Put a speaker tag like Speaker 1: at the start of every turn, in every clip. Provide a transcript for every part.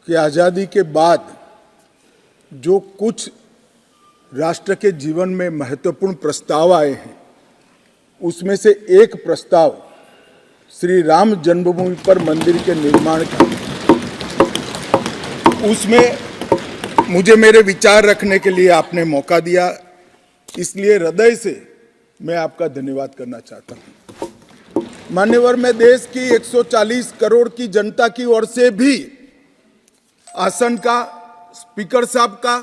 Speaker 1: कि आज़ादी के बाद जो कुछ राष्ट्र के जीवन में महत्वपूर्ण प्रस्ताव आए हैं, उसमें से एक प्रस्ताव श्री राम जन्मभूमि पर मंदिर के निर्माण का, उसमें मुझे मेरे विचार रखने के लिए आपने मौका दिया, इसलिए हृदय से मैं आपका धन्यवाद करना चाहता हूं। मान्यवर, मैं देश की 140 करोड़ की जनता की ओर से भी आसन का, स्पीकर साहब का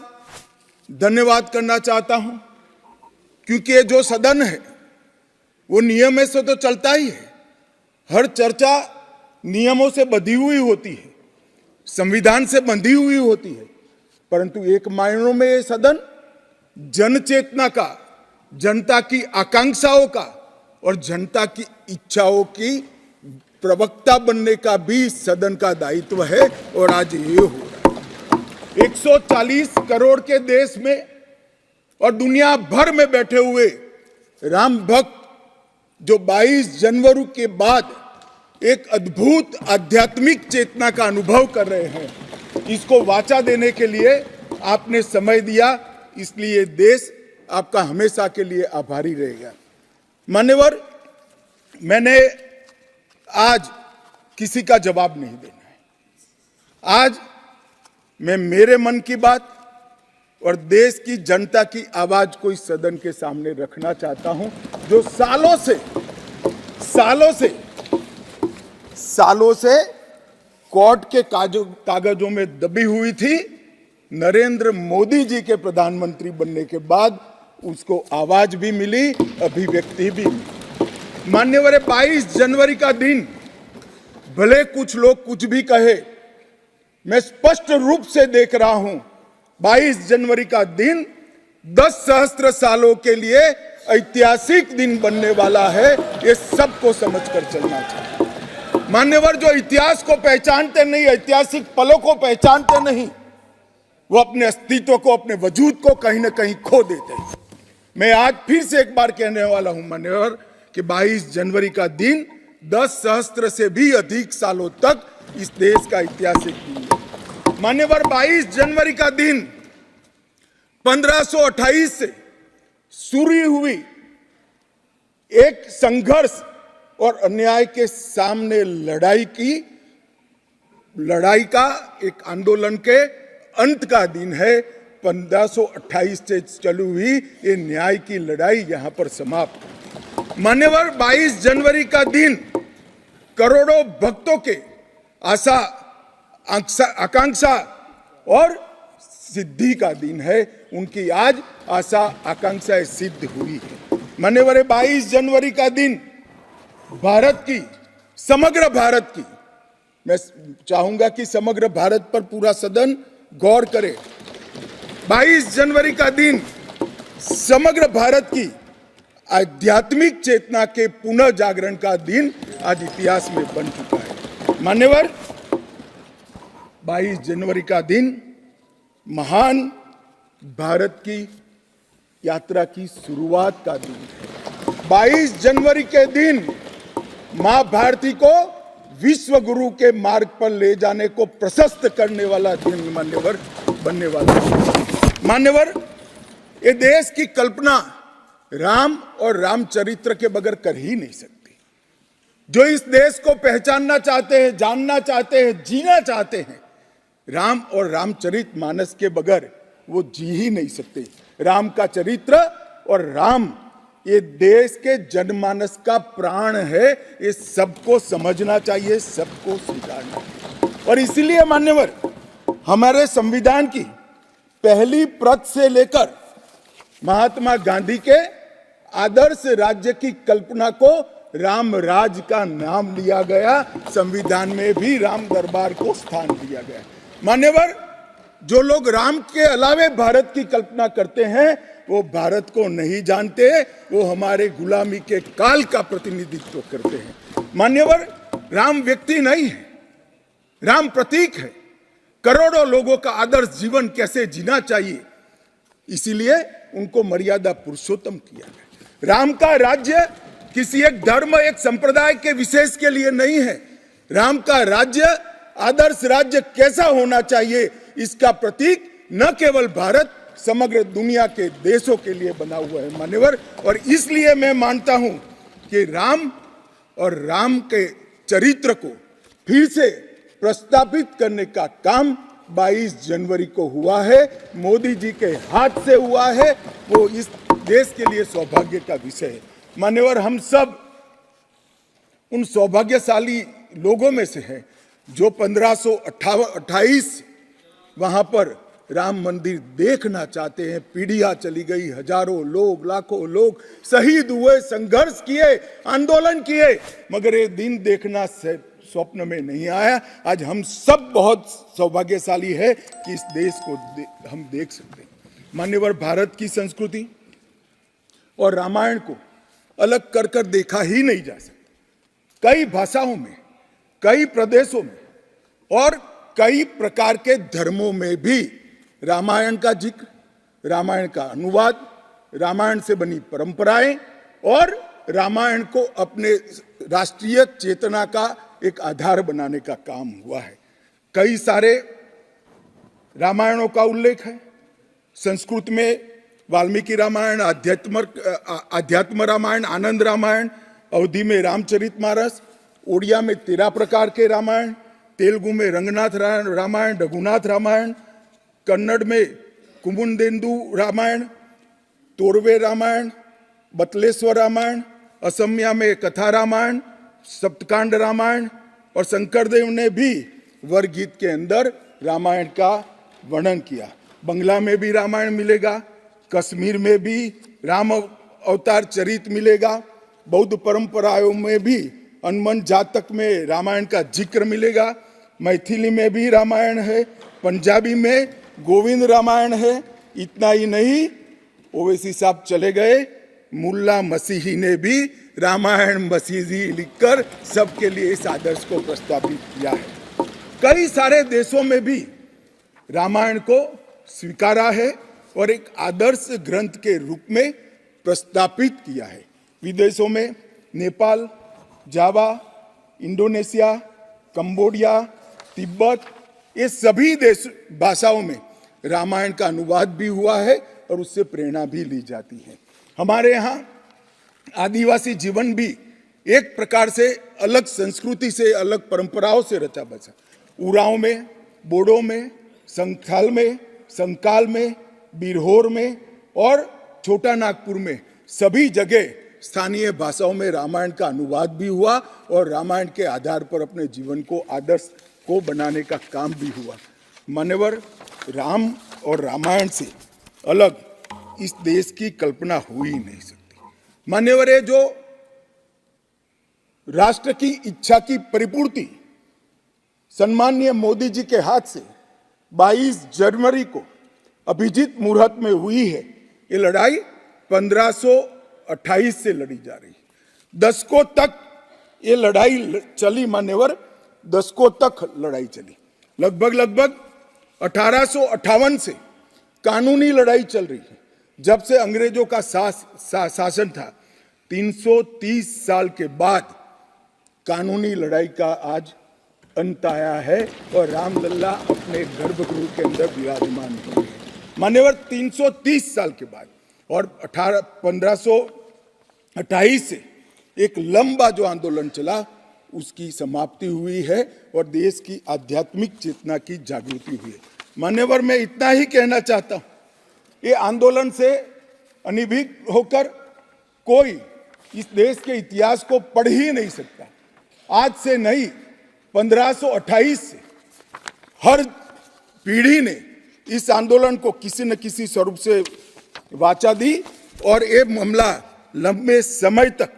Speaker 1: धन्यवाद करना चाहता हूं, क्योंकि ये जो सदन है वो नियम से तो चलता ही है। हर चर्चा नियमों से बंधी हुई होती है, संविधान से बंधी हुई होती है, परंतु एक मायनों में ये सदन जन चेतना का, जनता की आकांक्षाओं का और जनता की इच्छाओं की प्रवक्ता बनने का भी सदन का दायित्व है। और आज ये हो रहा है। 140 करोड़ के देश में और दुनिया भर में बैठे हुए राम भक्त जो 22 जनवरी के बाद एक अद्भुत आध्यात्मिक चेतना का अनुभव कर रहे हैं, इसको वाचा देने के लिए आपने समय दिया, इसलिए देश आपका हमेशा के लिए आभारी रहेगा। मान्यवर, मैंने आज किसी का जवाब नहीं देना है। आज मैं मेरे मन की बात और देश की जनता की आवाज को इस सदन के सामने रखना चाहता हूं, जो सालों से कोर्ट के कागजों में दबी हुई थी। नरेंद्र मोदी जी के प्रधानमंत्री बनने के बाद उसको आवाज भी मिली, अभिव्यक्ति भी मिली। मान्यवर, 22 जनवरी का दिन, भले कुछ लोग कुछ भी कहे, मैं स्पष्ट रूप से देख रहा हूं 22 जनवरी का दिन 10 सहस्त्र सालों के लिए ऐतिहासिक दिन बनने वाला है। ये सबको समझकर चलना चाहिए। मान्यवर, जो इतिहास को पहचानते नहीं, ऐतिहासिक पलों को पहचानते नहीं, वो अपने अस्तित्व को, अपने वजूद को कहीं ना कहीं खो देते हैं। मैं आज फिर से एक बार कहने वाला हूं मान्यवर कि 22 जनवरी का दिन 10 सहस्त्र से भी अधिक सालों तक इस देश का ऐतिहासिक दिन है। मान्यवर, 22 जनवरी का दिन 1528 से शुरू हुई एक संघर्ष और अन्याय के सामने लड़ाई का एक आंदोलन के अंत का दिन है। 1528 से चली हुई ये न्याय की लड़ाई यहां पर समाप्त। मान्यवर, 22 जनवरी का दिन करोड़ों भक्तों के आशा, आकांक्षा और सिद्धि का दिन है। उनकी आज आशा आकांक्षाएं सिद्ध हुई है। मान्यवर, 22 जनवरी का दिन भारत की, समग्र भारत की, मैं चाहूंगा कि समग्र भारत पर पूरा सदन गौर करे। 22 जनवरी का दिन समग्र भारत की आध्यात्मिक चेतना के पुनः जागरण का दिन आज इतिहास में बन चुका है। मान्यवर, 22 जनवरी का दिन महान भारत की यात्रा की शुरुआत का दिन है। 22 जनवरी के दिन मां भारती को विश्व गुरु के मार्ग पर ले जाने को प्रशस्त करने वाला दिन मान्यवर बनने वाला है। मान्यवर, ये देश की कल्पना राम और रामचरित्र के बगैर कर ही नहीं सकती। जो इस देश को पहचानना चाहते हैं, जानना चाहते हैं, जीना चाहते हैं, राम और रामचरित मानस के बगैर वो जी ही नहीं सकते। राम का चरित्र और राम ये देश के जनमानस का प्राण है। ये सबको समझना चाहिए, सबको स्वीकारना चाहिए। और इसीलिए मान्यवर, हमारे संविधान की पहली प्रत से लेकर महात्मा गांधी के आदर्श राज्य की कल्पना को राम राज का नाम लिया गया। संविधान में भी राम दरबार को स्थान दिया गया। मान्यवर, जो लोग राम के अलावे भारत की कल्पना करते हैं वो भारत को नहीं जानते, वो हमारे गुलामी के काल का प्रतिनिधित्व करते हैं। मान्यवर, राम व्यक्ति नहीं है, राम प्रतीक है। करोड़ों लोगों का आदर्श जीवन कैसे जीना चाहिए, इसीलिए उनको मर्यादा पुरुषोत्तम किया गया। राम का राज्य किसी एक धर्म, एक संप्रदाय के विशेष के लिए नहीं है। राम का राज्य आदर्श राज्य कैसा होना चाहिए, इसका प्रतीक न केवल भारत, समग्र दुनिया के देशों के लिए बना हुआ है मान्यवर। और इसलिए मैं मानता हूं कि राम और राम के चरित्र को फिर से प्रस्तावित करने का काम 22 जनवरी को हुआ है, मोदी जी के हाथ से हुआ है। वो इस देश के लिए सौभाग्य का विषय है मान्यवर। हम सब उन सौभाग्यशाली लोगों में से हैं जो 1528 वहां पर राम मंदिर देखना चाहते हैं। पीढ़ियां चली गई, हजारों लोग, लाखों लोग शहीद हुए, संघर्ष किए, आंदोलन किए, मगर ये दिन देखना स्वप्न में नहीं आया। आज हम सब बहुत सौभाग्यशाली है कि इस देश को हम देख सकते हैं मान्यवर। भारत की संस्कृति और रामायण को अलग कर कर देखा ही नहीं जा सकता। कई भाषाओं में, कई प्रदेशों में और कई प्रकार के धर्मों में भी रामायण का जिक्र, रामायण का अनुवाद, रामायण से बनी परंपराएं और रामायण को अपने राष्ट्रीय चेतना का एक आधार बनाने का काम हुआ है। कई सारे रामायणों का उल्लेख है। संस्कृत में वाल्मीकि रामायण, आध्यात्म रामायण, आनंद रामायण, अवधी में रामचरितमानस, ओडिया में 13 प्रकार के रामायण, तेलुगु में रंगनाथ रामायण, रघुनाथ रामायण, कन्नड़ में कुमुदेंदु रामायण, तोरवे रामायण, बतलेश्वर रामायण, असमिया में कथा रामायण, सप्तकांड रामायण और शंकरदेव ने भी वरगीत के अंदर रामायण का वर्णन किया। बंगला में भी रामायण मिलेगा, कश्मीर में भी राम अवतार चरित मिलेगा, बौद्ध परंपराओं में भी हनुमान जातक में रामायण का जिक्र मिलेगा, मैथिली में भी रामायण है, पंजाबी में गोविंद रामायण है। इतना ही नहीं, ओवैसी साहब चले गए, मुल्ला मसीही ने भी रामायण मसीही लिखकर सबके लिए इस आदर्श को प्रस्तावित किया है। कई सारे देशों में भी रामायण को स्वीकारा है और एक आदर्श ग्रंथ के रूप में प्रस्तावित किया है। विदेशों में नेपाल, जावा, इंडोनेशिया, कंबोडिया, तिब्बत, ये सभी देश भाषाओं में रामायण का अनुवाद भी हुआ है और उससे प्रेरणा भी ली जाती है। हमारे यहाँ आदिवासी जीवन भी एक प्रकार से अलग संस्कृति से, अलग परंपराओं से रचा बचा। उरांव में, बोडो में, संथाल में, संकाल में, बिरहोर में और छोटा नागपुर में सभी जगह स्थानीय भाषाओं में रामायण का अनुवाद भी हुआ और रामायण के आधार पर अपने जीवन को आदर्श को बनाने का काम भी हुआ। मान्यवर, राम और रामायण से अलग इस देश की कल्पना हो ही नहीं सकती। मान्यवर, ये जो राष्ट्र की इच्छा की परिपूर्ति सम्माननीय मोदी जी के हाथ से 22 जनवरी को अभिजीत मुहूर्त में हुई है, ये लड़ाई 1528 से लड़ी जा रही है। दशकों तक ये लड़ाई चली मान्यवर, दशकों तक लड़ाई चली। लगभग 1858 से कानूनी लड़ाई चल रही है। जब से अंग्रेजों का शासन था, 330 साल के बाद कानूनी लड़ाई का आज अंत आया है और रामलल्ला अपने गर्भगृह के अंदर विराजमान हो गए। मान्यवर, 330 साल के बाद और 1528 से एक लंबा जो आंदोलन चला उसकी समाप्ति हुई है और देश की आध्यात्मिक चेतना की जागृति हुई है। मान्यवर, मैं इतना ही कहना चाहता हूं, ये आंदोलन से अनभिज्ञ होकर कोई इस देश के इतिहास को पढ़ ही नहीं सकता। आज से नहीं, 1528 से हर पीढ़ी ने इस आंदोलन को किसी न किसी स्वरूप से वाचा दी और ये मामला लंबे समय तक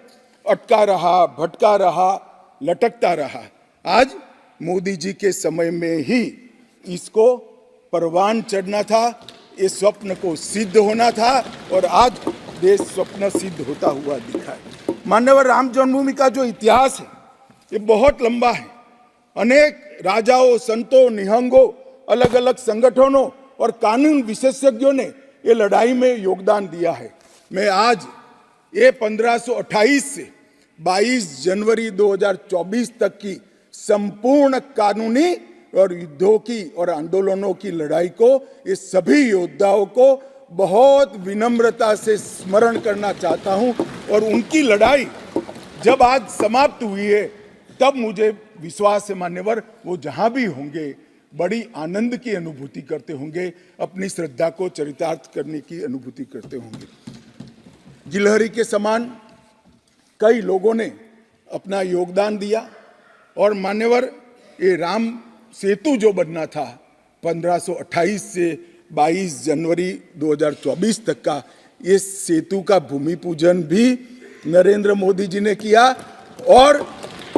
Speaker 1: अटका रहा, भटका रहा, लटकता रहा। आज मोदी जी के समय में ही इसको परवान चढ़ना था, इस स्वप्न को सिद्ध होना था और आज देश स्वप्न सिद्ध होता हुआ दिखा है। मान्यवर, राम जन्मभूमि का जो इतिहास है ये बहुत लंबा है। अनेक राजाओं, संतों, निहंगों, अलग अलग संगठनों और कानून विशेषज्ञों ने ये लड़ाई में योगदान दिया है। मैं आज ये 1528 से 22 जनवरी 2024 तक की संपूर्ण कानूनी और युद्धों की और आंदोलनों की लड़ाई को, ये सभी योद्धाओं को बहुत विनम्रता से स्मरण करना चाहता हूं। और उनकी लड़ाई जब आज समाप्त हुई है, तब मुझे विश्वास है मान्यवर, वो जहां भी होंगे बड़ी आनंद की अनुभूति करते होंगे, अपनी श्रद्धा को चरितार्थ करने की अनुभूति करते होंगे। गिलहरी के समान कई लोगों ने अपना योगदान दिया और मान्यवर, ये राम सेतु जो बनना था 1528 से 22 जनवरी 2024 तक का, ये सेतु का भूमि पूजन भी नरेंद्र मोदी जी ने किया और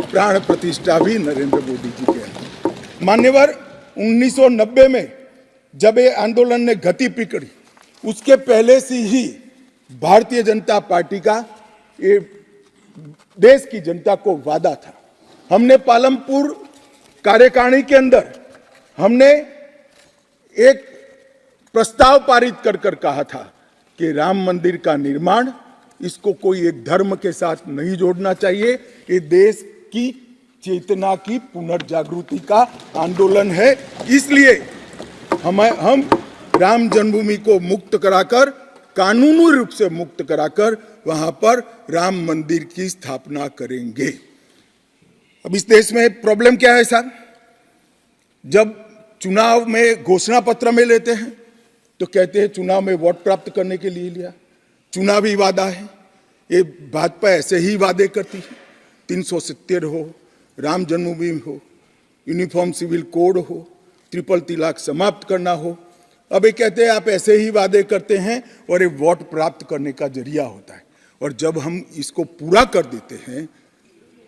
Speaker 1: प्राण प्रतिष्ठा भी नरेंद्र मोदी जी के। मान्यवर, 1990 में जब ये आंदोलन ने गति पकड़ी, उसके पहले से ही भारतीय जनता पार्टी का ये देश की जनता को वादा था। हमने पालमपुर कार्यकारिणी के अंदर हमने एक प्रस्ताव पारित कर कहा था कि राम मंदिर का निर्माण, इसको कोई एक धर्म के साथ नहीं जोड़ना चाहिए, ये देश की चेतना की पुनर्जागृति का आंदोलन है। इसलिए हम राम जन्मभूमि को मुक्त कराकर, कानूनी रूप से मुक्त कराकर वहां पर राम मंदिर की स्थापना करेंगे। अब इस देश में प्रॉब्लम क्या है साहब, जब चुनाव में घोषणा पत्र में लेते हैं तो कहते हैं चुनाव में वोट प्राप्त करने के लिए लिया, चुनावी वादा है। ये भाजपा ऐसे ही वादे करती है, 370 हो, राम जन्मभूमि हो, यूनिफॉर्म सिविल कोड हो, ट्रिपल तलाक समाप्त करना हो। अब ये कहते हैं आप ऐसे ही वादे करते हैं और ये वोट प्राप्त करने का जरिया होता है, और जब हम इसको पूरा कर देते हैं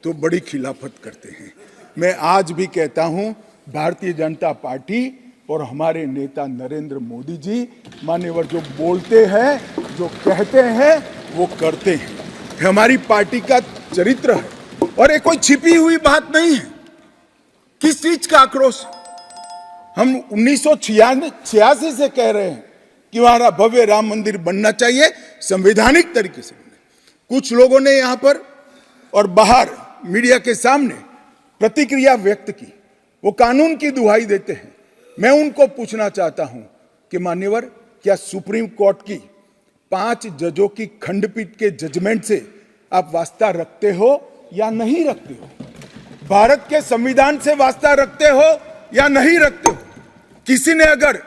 Speaker 1: तो बड़ी खिलाफत करते हैं। मैं आज भी कहता हूं, भारतीय जनता पार्टी और हमारे नेता नरेंद्र मोदी जी मान्यवर जो बोलते हैं, जो कहते हैं, वो करते हैं। हमारी पार्टी का चरित्र है और ये कोई छिपी हुई बात नहीं है। किस चीज का आक्रोश? हम 1986 से कह रहे हैं कि हमारा भव्य राम मंदिर बनना चाहिए, संवैधानिक तरीके से बने। कुछ लोगों ने यहां पर और बाहर मीडिया के सामने प्रतिक्रिया व्यक्त की, वो कानून की दुहाई देते हैं। मैं उनको पूछना चाहता हूं कि मान्यवर, क्या सुप्रीम कोर्ट की 5 जजों की खंडपीठ के जजमेंट से आप वास्ता रखते हो या नहीं रखते हो? भारत के संविधान से वास्ता रखते हो या नहीं रखते हो? किसी ने अगर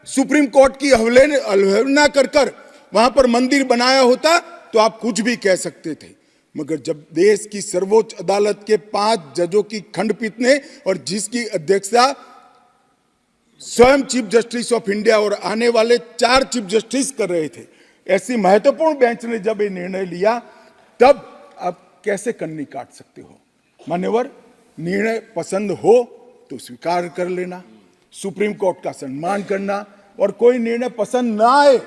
Speaker 1: सुप्रीम कोर्ट की अवहेलना कर वहां पर मंदिर बनाया होता तो आप कुछ भी कह सकते थे, मगर जब देश की सर्वोच्च अदालत के 5 जजों की खंडपीठ ने, और जिसकी अध्यक्षता स्वयं चीफ जस्टिस ऑफ इंडिया और आने वाले 4 चीफ जस्टिस कर रहे थे, ऐसी महत्वपूर्ण बेंच ने जब ये निर्णय लिया, तब आप कैसे कन्नी काट सकते हो? मान्यवर, निर्णय पसंद हो तो स्वीकार कर लेना, सुप्रीम कोर्ट का सम्मान करना, और कोई निर्णय पसंद ना आए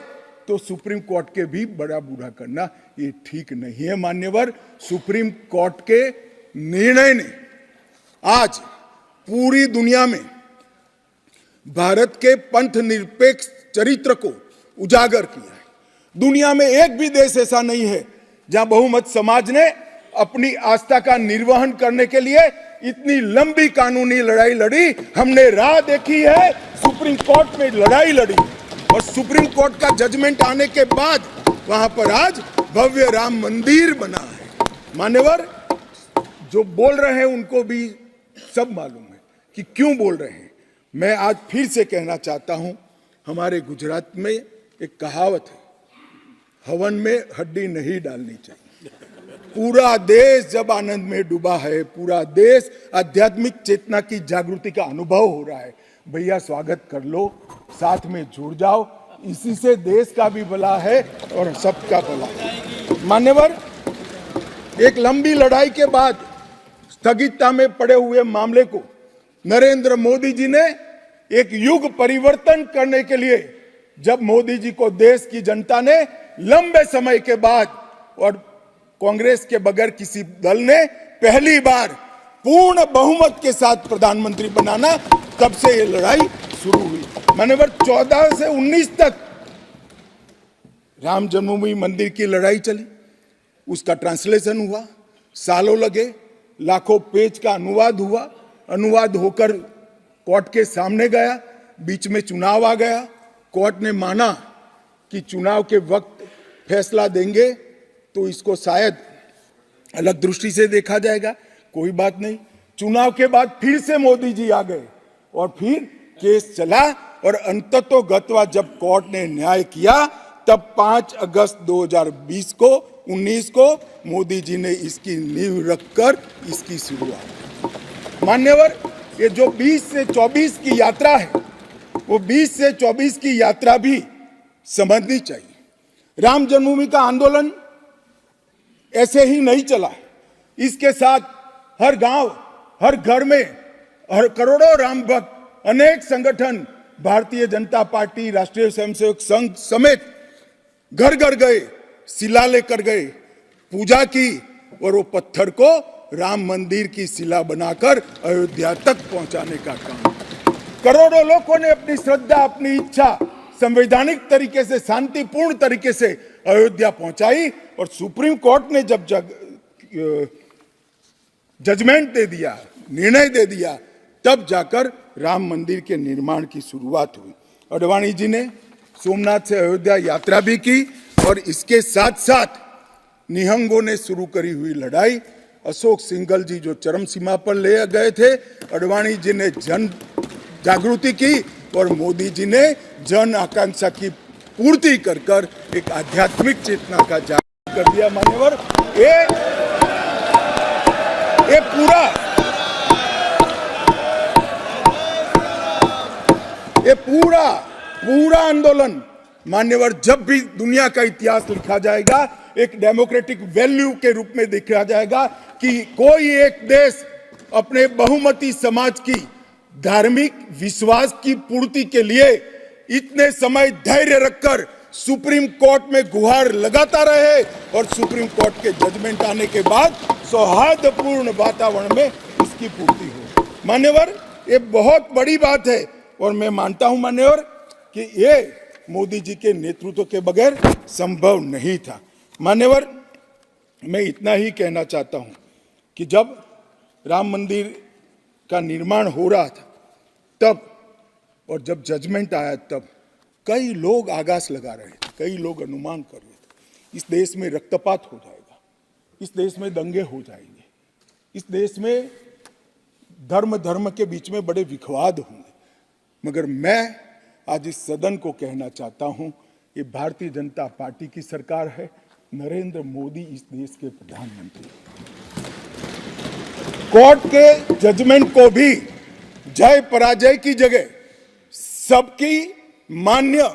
Speaker 1: तो सुप्रीम कोर्ट के भी बड़ा बूढ़ा करना, ये ठीक नहीं है। मान्यवर, सुप्रीम कोर्ट के निर्णय ने आज पूरी दुनिया में भारत के पंथ निरपेक्ष चरित्र को उजागर किया है। दुनिया में एक भी देश ऐसा नहीं है जहां बहुमत समाज ने अपनी आस्था का निर्वहन करने के लिए इतनी लंबी कानूनी लड़ाई लड़ी। हमने राह देखी है, सुप्रीम कोर्ट में लड़ाई लड़ी, और सुप्रीम कोर्ट का जजमेंट आने के बाद वहां पर आज भव्य राम मंदिर बना है। मान्यवर, जो बोल रहे हैं उनको भी सब मालूम है कि क्यों बोल रहे हैं। मैं आज फिर से कहना चाहता हूं, हमारे गुजरात में एक कहावत है, हवन में हड्डी नहीं डालनी चाहिए। पूरा देश जब आनंद में डूबा है, पूरा देश आध्यात्मिक चेतना की जागृति का अनुभव हो रहा है, भैया स्वागत कर लो, साथ में जुड़ जाओ, इसी से देश का भी भला है और सबका भला है। मान्यवर, एक लंबी लड़ाई के बाद स्थगितता में पड़े हुए मामले को नरेंद्र मोदी जी ने एक युग परिवर्तन करने के लिए, जब मोदी जी को देश की जनता ने लंबे समय के बाद और कांग्रेस के बगैर किसी दल ने पहली बार पूर्ण बहुमत के साथ प्रधानमंत्री बनाना, तब से ये लड़ाई शुरू हुई। मान्यवर, 14 से 19 तक राम जन्मभूमि मंदिर की लड़ाई चली, उसका ट्रांसलेशन हुआ, सालों लगे, लाखों पेज का अनुवाद हुआ, अनुवाद होकर कोर्ट के सामने गया, बीच में चुनाव आ गया, कोर्ट ने माना कि चुनाव के वक्त फैसला देंगे तो इसको शायद अलग दृष्टि से देखा जाएगा, कोई बात नहीं। चुनाव के बाद फिर से मोदी जी आ गए और फिर केस चला और अंततोगत्वा जब कोर्ट ने न्याय किया तब 5 अगस्त 2020 को 19 को मोदी जी ने इसकी नींव रखकर इसकी शुरुआत। मान्यवर, ये जो 20 से 24 की यात्रा है वो 20 से 24 की यात्रा भी समझनी चाहिए। राम जन्मभूमि का आंदोलन ऐसे ही नहीं चला, इसके साथ हर गांव, हर घर में हर करोड़ों राम भक्त, अनेक संगठन, भारतीय जनता पार्टी, राष्ट्रीय स्वयंसेवक संघ समेत घर घर गए, शिला लेकर गए, पूजा की और वो पत्थर को राम मंदिर की शिला बनाकर अयोध्या तक पहुंचाने का काम। करोड़ों लोगों ने अपनी श्रद्धा, अपनी इच्छा संवैधानिक तरीके से, शांतिपूर्ण तरीके से अयोध्या पहुंचाई और सुप्रीम कोर्ट ने जब जजमेंट दे दिया, निर्णय दे दिया, तब जाकर राम मंदिर के निर्माण की शुरुआत हुई। अडवाणी जी ने सोमनाथ से अयोध्या यात्रा भी की और इसके साथ साथ निहंगों ने शुरू करी हुई लड़ाई, अशोक सिंघल जी जो चरम सीमा पर ले गए थे, अडवाणी जी ने जन जागृति की और मोदी जी ने जन आकांक्षा की पूर्ति कर कर एक आध्यात्मिक चेतना का जागरण कर दिया। मान्यवर, ये पूरा आंदोलन, मान्यवर, जब भी दुनिया का इतिहास लिखा जाएगा एक डेमोक्रेटिक वैल्यू के रूप में देखा जाएगा कि कोई एक देश अपने बहुमती समाज की धार्मिक विश्वास की पूर्ति के लिए इतने समय धैर्य रखकर सुप्रीम कोर्ट में गुहार लगाता रहे और सुप्रीम कोर्ट के जजमेंट आने के बाद सौहार्दपूर्ण वातावरण में इसकी पूर्ति हो। मान्यवर, ये बहुत बड़ी बात है और मैं मानता हूं मान्यवर कि ये मोदी जी के नेतृत्व के बगैर संभव नहीं था। मान्यवर, मैं इतना ही कहना चाहता हूं कि जब राम मंदिर का निर्माण हो रहा था तब और जब जजमेंट आया तब कई लोग आगास लगा रहे थे, कई लोग अनुमान कर रहे थे इस देश में रक्तपात हो जाएगा, इस देश में दंगे हो जाएंगे, इस देश में धर्म के बीच में बड़े विवाद होंगे। मगर मैं आज इस सदन को कहना चाहता हूं, ये भारतीय जनता पार्टी की सरकार है, नरेंद्र मोदी इस देश के प्रधानमंत्री। कोर्ट के जजमेंट को भी जय पराजय की जगह सबकी मान्य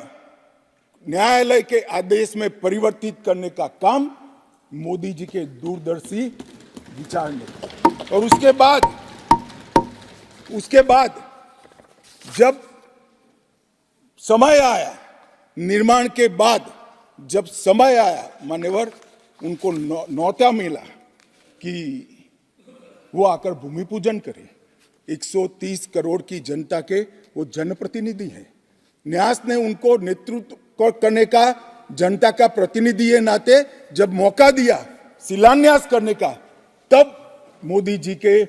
Speaker 1: न्यायालय के आदेश में परिवर्तित करने का काम मोदी जी के दूरदर्शी विचार ने। और उसके बाद जब समय आया, निर्माण के बाद जब समय आया, मान्यवर, उनको न्योता मिला कि वो आकर भूमि पूजन करें। 130 करोड़ की जनता के वो जनप्रतिनिधि हैं। न्यास ने उनको नेतृत्व करने का, जनता का प्रतिनिधि के नाते जब मौका दिया शिलान्यास करने का, तब मोदी जी के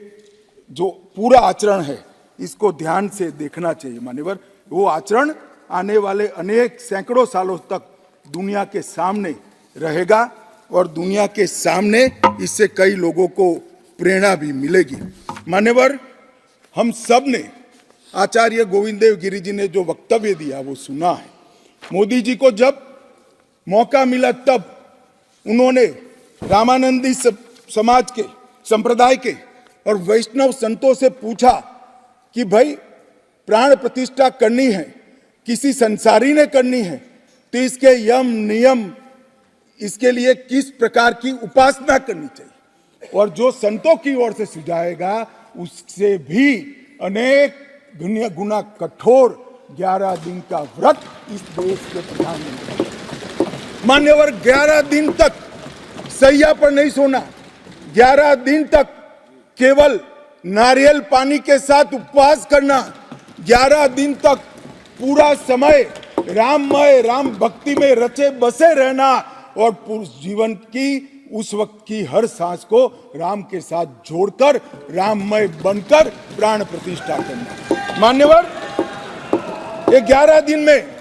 Speaker 1: जो पूरा आचरण है इसको ध्यान से देखना चाहिए। मान्यवर, वो आचरण आने वाले अनेक सैकड़ों सालों तक दुनिया के सामने रहेगा और दुनिया के सामने इससे कई लोगों को प्रेरणा भी मिलेगी। मान्यवर, हम सब ने आचार्य गोविंद देव गिरि जी ने जो वक्तव्य दिया वो सुना है। मोदी जी को जब मौका मिला तब उन्होंने रामानंदी समाज के, संप्रदाय के और वैष्णव संतों से पूछा कि भाई प्राण प्रतिष्ठा करनी है, किसी संसारी ने करनी है, तो इसके यम नियम, इसके लिए किस प्रकार की उपासना करनी चाहिए, और जो संतों की ओर से सुझाएगा उससे भी अनेक गुना कठोर 11 दिन का व्रत इस देश के प्रधानमंत्री। मान्यवर, 11 दिन तक सैया पर नहीं सोना, 11 दिन तक केवल नारियल पानी के साथ उपवास करना, 11 दिन तक पूरा समय राममय, राम भक्ति में रचे बसे रहना और पूरे जीवन की उस वक्त की हर सांस को राम के साथ जोड़कर राममय बनकर प्राण प्रतिष्ठा करना। मान्यवर, ये 11 दिन में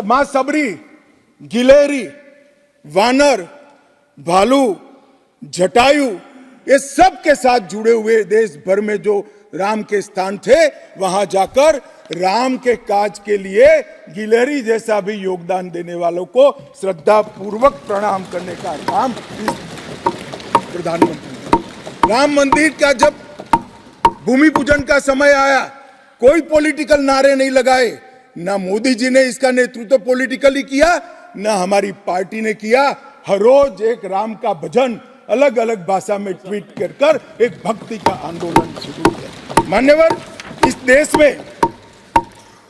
Speaker 1: मां सबरी, गिलेरी, वानर, भालू, जटायु, ये सब के साथ जुड़े हुए देश भर में जो राम के स्थान थे, वहां जाकर राम के काज के लिए गिलेरी जैसा भी योगदान देने वालों को श्रद्धा पूर्वक प्रणाम करने का काम प्रधानमंत्री। राम मंदिर का जब भूमि पूजन का समय आया, कोई पॉलिटिकल नारे नहीं लगाए, ना मोदी जी ने इसका नेतृत्व पॉलिटिकली किया, ना हमारी पार्टी ने किया। हर रोज एक राम का भजन अलग अलग भाषा में ट्वीट कर एक भक्ति का आंदोलन शुरू किया। मान्यवर, इस देश में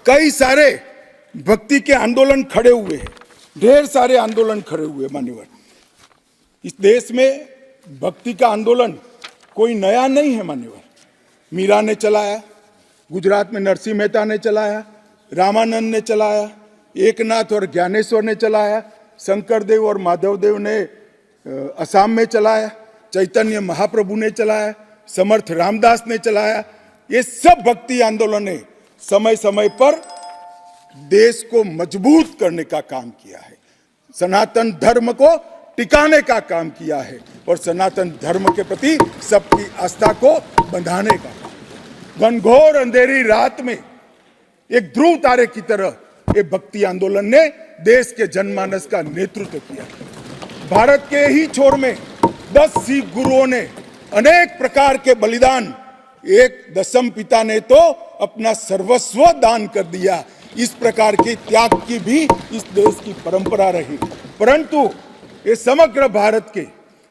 Speaker 1: कई सारे भक्ति के आंदोलन खड़े हुए हैं, ढेर सारे आंदोलन खड़े हुए। मान्यवर, इस देश में भक्ति का आंदोलन कोई नया नहीं है। मान्यवर, मीरा ने चलाया, गुजरात में नरसिंह मेहता ने चलाया, रामानंद ने चलाया, एकनाथ और ज्ञानेश्वर ने चलाया, शंकरदेव और माधवदेव ने असम में चलाया, चैतन्य महाप्रभु ने चलाया, समर्थ रामदास ने चलाया। ये सब भक्ति आंदोलन ने समय समय पर देश को मजबूत करने का काम किया है, सनातन धर्म को टिकाने का काम किया है और सनातन धर्म के प्रति सबकी आस्था को बंधाने का काम। घनघोर अंधेरी रात में एक ध्रुव तारे की तरह ये भक्ति आंदोलन ने देश के जनमानस का नेतृत्व किया। भारत के ही छोर में 10 सिख गुरुओं ने अनेक प्रकार के बलिदान, एक दशम पिता ने तो अपना सर्वस्व दान कर दिया। इस प्रकार के त्याग की भी इस देश की परंपरा रही, परंतु ये समग्र भारत के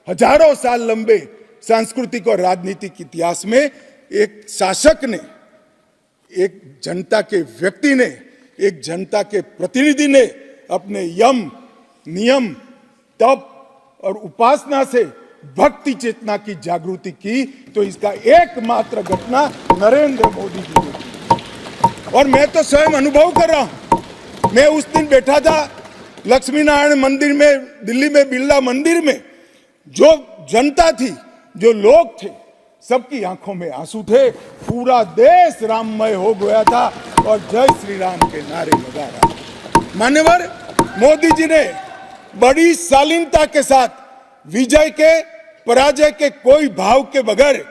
Speaker 1: हजारों साल लंबे सांस्कृतिक और राजनीतिक इतिहास में एक शासक ने, एक जनता के व्यक्ति ने, एक जनता के प्रतिनिधि ने अपने यम, नियम, तप और उपासना से भक्ति चेतना की जागृति की, तो इसका एकमात्र घटना नरेंद्र मोदी जी ने की। और मैं तो स्वयं अनुभव कर रहा हूं। मैं उस दिन बैठा था लक्ष्मी नारायण मंदिर में, दिल्ली में बिरला मंदिर में, जो जनता थी, जो लोग थे, सबकी आंखों में आंसू थे। पूरा देश राममय हो गया था और जय श्री राम के नारे लगा रहा। मान्यवर, मोदी जी ने बड़ी शालीनता के साथ विजय के, पराजय के कोई भाव के बगैर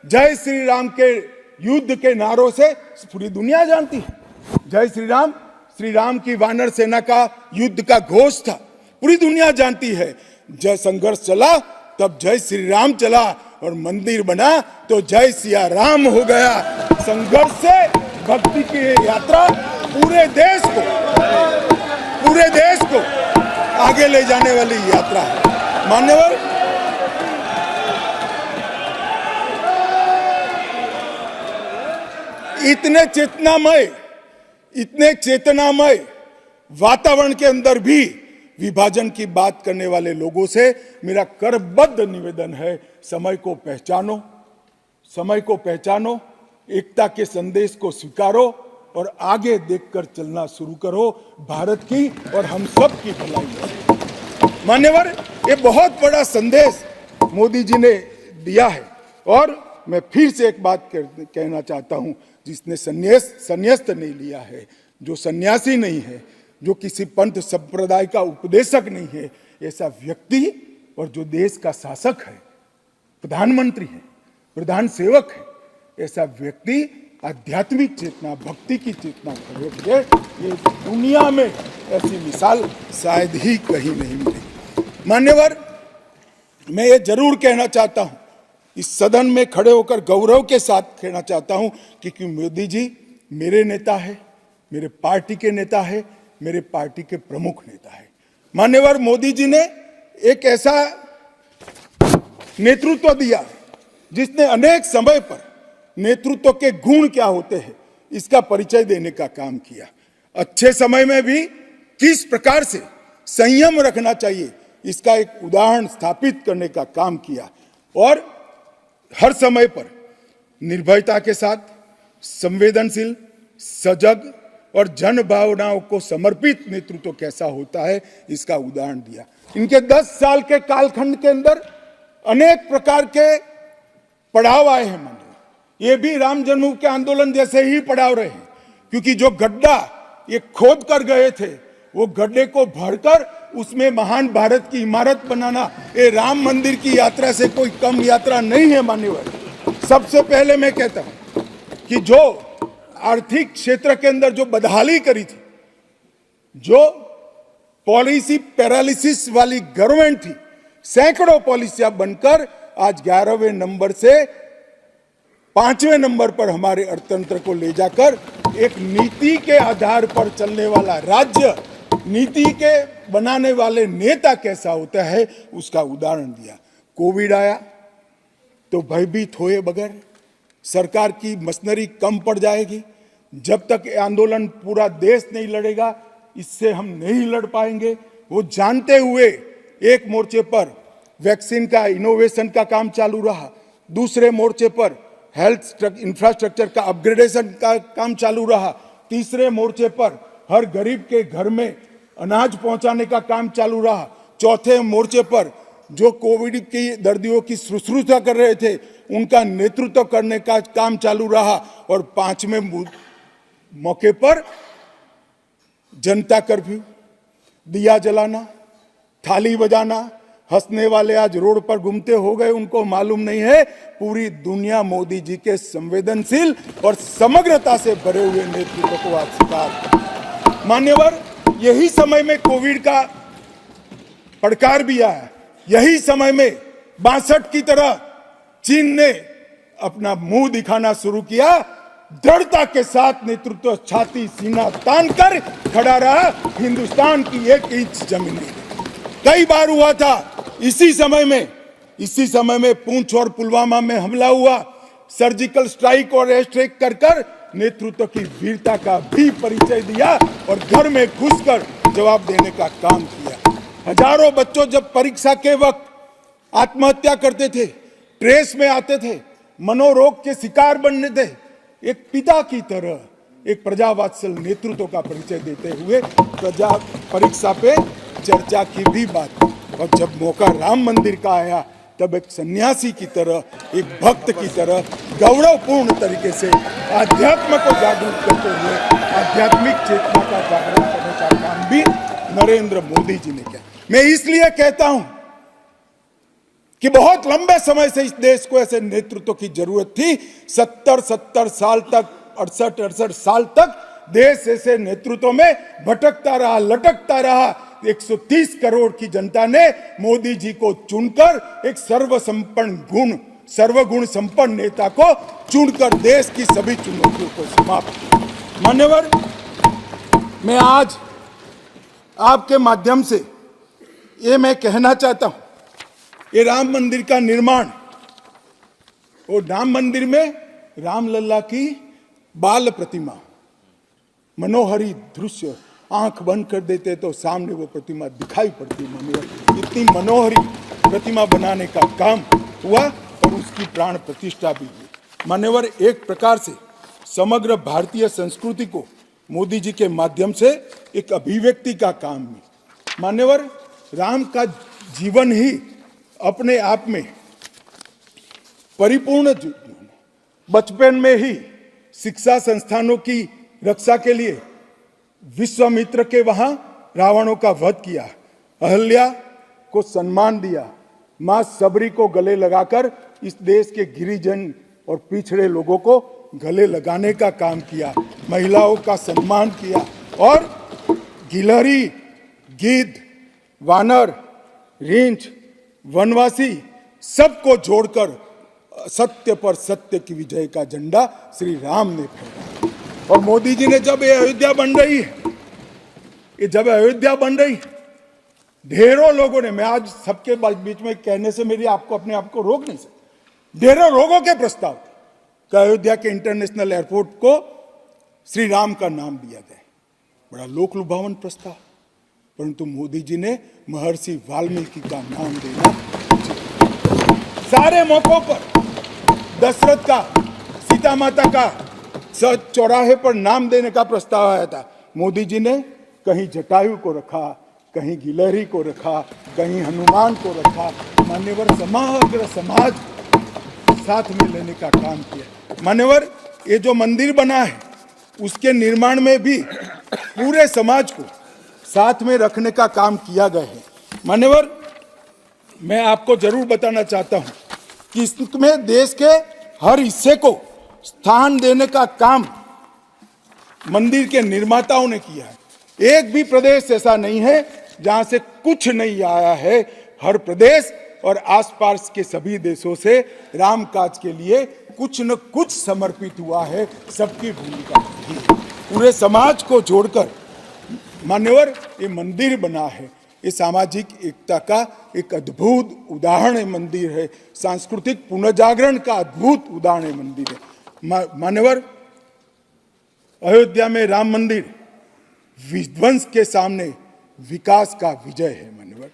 Speaker 1: जय श्री राम के युद्ध के नारों से पूरी दुनिया जानती है। जय श्री राम की वानर सेना का युद्ध का घोष था, पूरी दुनिया जानती है। जय संघर्ष चला तब जय श्री राम चला और मंदिर बना तो जय सिया राम हो गया। संघर्ष से भक्ति की यात्रा पूरे देश को आगे ले जाने वाली यात्रा है। मान्यवर, इतने चेतनामय वातावरण के अंदर भी विभाजन की बात करने वाले लोगों से मेरा करबद्ध निवेदन है, समय को पहचानो, एकता के संदेश को स्वीकारो और आगे देखकर चलना शुरू करो, भारत की और हम सब की भलाई है। मान्यवर, ये बहुत बड़ा संदेश मोदी जी ने दिया है और मैं फिर से एक बात कहना चाहता हूं, जिसने संन्यास नहीं लिया है, जो सन्यासी नहीं है, जो किसी पंथ संप्रदाय का उपदेशक नहीं है, ऐसा व्यक्ति और जो देश का शासक है, प्रधानमंत्री है, प्रधान सेवक है, ऐसा व्यक्ति आध्यात्मिक चेतना, भक्ति की चेतना खड़े ये दुनिया में ऐसी मिसाल शायद ही कहीं नहीं मिली। मान्यवर, मैं ये जरूर कहना चाहता हूं, इस सदन में खड़े होकर गौरव के साथ कहना चाहता हूं कि मोदी जी मेरे नेता है, मेरे पार्टी के नेता है, मेरे पार्टी के प्रमुख नेता है। मान्यवर, मोदी जी ने एक ऐसा नेतृत्व दिया जिसने अनेक समय पर नेतृत्व के गुण क्या होते हैं इसका परिचय देने का काम किया। अच्छे समय में भी किस प्रकार से संयम रखना चाहिए इसका एक उदाहरण स्थापित करने का काम किया और हर समय पर निर्भयता के साथ संवेदनशील, सजग और जन भावनाओं को समर्पित नेतृत्व कैसा होता है इसका उदाहरण दिया। इनके 10 साल के कालखंड के अंदर अनेक प्रकार के पड़ाव आए हैं। ये भी राम जन्मभूमि के आंदोलन जैसे ही पड़ाव रहे, क्योंकि जो गड्ढा ये खोद कर गए थे, वो गड्ढे को भरकर उसमें महान भारत की इमारत बनाना, ये राम मंदिर की यात्रा से कोई कम यात्रा नहीं है मान्यवर। सबसे पहले मैं कहता हूं कि जो आर्थिक क्षेत्र के अंदर जो बदहाली करी थी, जो पॉलिसी पैरालिसिस वाली गवर्नमेंट थी, सैकड़ों पॉलिसियां बनकर आज 11वें नंबर से 5वें नंबर पर हमारे अर्थतंत्र को ले जाकर एक नीति के आधार पर चलने वाला राज्य, नीति के बनाने वाले नेता कैसा होता है उसका उदाहरण दिया। कोविड आया तो भयभीत हुए बगैर, सरकार की मशीनरी कम पड़ जाएगी, जब तक आंदोलन पूरा देश नहीं लड़ेगा इससे हम नहीं लड़ पाएंगे, वो जानते हुए एक मोर्चे पर वैक्सीन का इनोवेशन का काम चालू रहा, दूसरे मोर्चे पर हेल्थ इंफ्रास्ट्रक्चर का अपग्रेडेशन का काम चालू रहा, तीसरे मोर्चे पर हर गरीब के घर में अनाज पहुंचाने का काम चालू रहा, चौथे मोर्चे पर जो कोविड की दर्दियों की शुश्रूषा कर रहे थे उनका नेतृत्व करने का काम चालू रहा, और 5वें मौके पर जनता कर्फ्यू, दिया जलाना, थाली बजाना, हंसने वाले आज रोड पर घूमते हो गए, उनको मालूम नहीं है पूरी दुनिया मोदी जी के संवेदनशील और समग्रता से भरे हुए नेतृत्व को आज स्वीकार। मान्यवर, यही समय में कोविड का पड़कार भी आया, यही समय में 62 की तरह चीन ने अपना मुंह दिखाना शुरू किया, दृढ़ता के साथ नेतृत्व छाती सीना तान कर खड़ा रहा, हिंदुस्तान की 1 इंच जमीन नहीं। कई बार हुआ था इसी समय में पूंछ और पुलवामा में हमला हुआ, सर्जिकल स्ट्राइक और एयर स्ट्राइक कर कर नेतृत्व की वीरता का भी परिचय दिया और घर में घुसकर जवाब देने का काम किया। हजारों बच्चों जब परीक्षा के वक्त आत्महत्या करते थे, ट्रेस में आते थे, मनोरोग के शिकार बनने थे, एक पिता की तरह एक प्रजावात्सल नेतृत्व का परिचय देते हुए प्रजा परीक्षा पे चर्चा की भी बात, और जब मौका राम मंदिर का आया तब एक सन्यासी की तरह, एक भक्त की तरह गौरवपूर्ण तरीके से आध्यात्म को जागरूक करते हुए आध्यात्मिक चेतना का जागरण करने का काम भी नरेंद्र मोदी जी ने किया। मैं इसलिए कहता हूं कि बहुत लंबे समय से इस देश को ऐसे नेतृत्व की जरूरत थी। 70 साल तक, 68 साल तक देश ऐसे नेतृत्व में भटकता रहा, लटकता रहा। 130 करोड़ की जनता ने मोदी जी को चुनकर एक सर्वगुण संपन्न नेता को चुनकर देश की सभी चुनौतियों को समाप्त किया। मान्यवर, मैं आज आपके माध्यम से ये मैं कहना चाहता हूं, ये राम मंदिर का निर्माण, और राम मंदिर में रामलला की बाल प्रतिमा, मनोहरी दृश्य, आंख बंद कर देते तो सामने वो प्रतिमा दिखाई पड़ती। इतनी मनोहरी प्रतिमा बनाने का काम हुआ और उसकी प्राण प्रतिष्ठा भी हुई। मान्यवर, एक प्रकार से समग्र भारतीय संस्कृति को मोदी जी के माध्यम से एक अभिव्यक्ति का काम हुई। मान्यवर, राम का जीवन ही अपने आप में परिपूर्ण जीवन। बचपन में ही शिक्षा संस्थानों की रक्षा के लिए विश्वामित्र के वहां रावणों का वध किया, अहल्या को सम्मान दिया, मां सबरी को गले लगाकर इस देश के गिरिजन और पिछड़े लोगों को गले लगाने का काम किया, महिलाओं का सम्मान किया, और गिलहरी, गिद्ध, वानर, रींछ, वनवासी सबको जोड़कर सत्य पर सत्य की विजय का झंडा श्री राम ने फहराया। और मोदी जी ने जब ये अयोध्या बन रही है, ढेरों लोगों ने, मैं आज सबके बीच में कहने से मेरी अपने आप को रोक नहीं सकता, ढेरों लोगों के प्रस्ताव थे कि अयोध्या के इंटरनेशनल एयरपोर्ट को श्री राम का नाम दिया जाए। बड़ा लोक लुभावन प्रस्ताव, परंतु मोदी जी ने महर्षि वाल्मीकि का नाम देना। सारे मौकों पर दशरथ का, सीता माता का चौराहे पर नाम देने का प्रस्ताव आया था, मोदी जी ने कहीं जटायु को रखा, कहीं गिलहरी को रखा, कहीं हनुमान को रखा। मान्यवर, समग्र समाज साथ में लेने का काम किया। मान्यवर, ये जो मंदिर बना है उसके निर्माण में भी पूरे समाज को साथ में रखने का काम किया गया है। मान्यवर, मैं आपको जरूर बताना चाहता हूं कि इसमें देश के हर हिस्से को स्थान देने का काम मंदिर के निर्माताओं ने किया है। एक भी प्रदेश ऐसा नहीं है जहां से कुछ नहीं आया है। हर प्रदेश और आसपास के सभी देशों से राम काज के लिए कुछ न कुछ समर्पित हुआ है। सबकी भूमिका रही है। पूरे समाज को जोड़कर मान्यवर ये मंदिर बना है। ये सामाजिक एकता का एक अद्भुत उदाहरण मंदिर है। सांस्कृतिक पुनर्जागरण का अद्भुत उदाहरण मंदिर है। मान्यवर, अयोध्या में राम मंदिर विध्वंस के सामने विकास का विजय है। मान्यवर,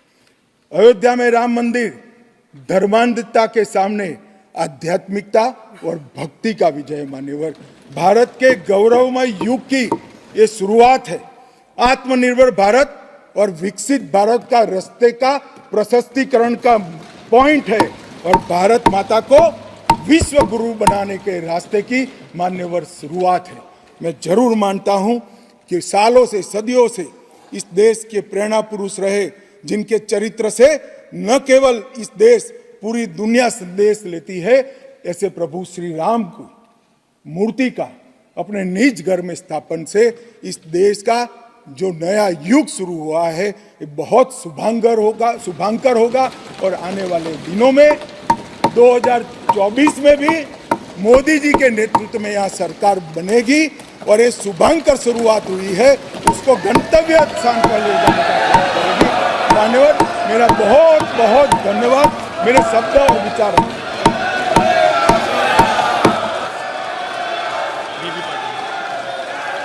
Speaker 1: अयोध्या में राम मंदिर धर्मांधता के सामने आध्यात्मिकता और भक्ति का विजय है। मान्यवर, भारत के गौरवमय युग की ये शुरुआत है। आत्मनिर्भर भारत और विकसित भारत का रास्ते का प्रशस्तीकरण का पॉइंट है और भारत माता को विश्व गुरु बनाने के रास्ते की मान्यवर शुरुआत है। मैं जरूर मानता हूं कि सालों से सदियों से इस देश के प्रेरणा पुरुष रहे, जिनके चरित्र से न केवल इस देश पूरी दुनिया संदेश लेती है, ऐसे प्रभु श्री राम को मूर्ति का अपने निज घर में स्थापन से इस देश का जो नया युग शुरू हुआ है ये बहुत शुभांकर होगा और आने वाले दिनों में 2024 में भी मोदी जी के नेतृत्व में यहाँ सरकार बनेगी और ये शुभांकर शुरुआत हुई है, उसको गंतव्य स्थान पर ले जाने का काम करेगी। मान्यवर, मेरा बहुत बहुत धन्यवाद। मेरे शब्द और विचार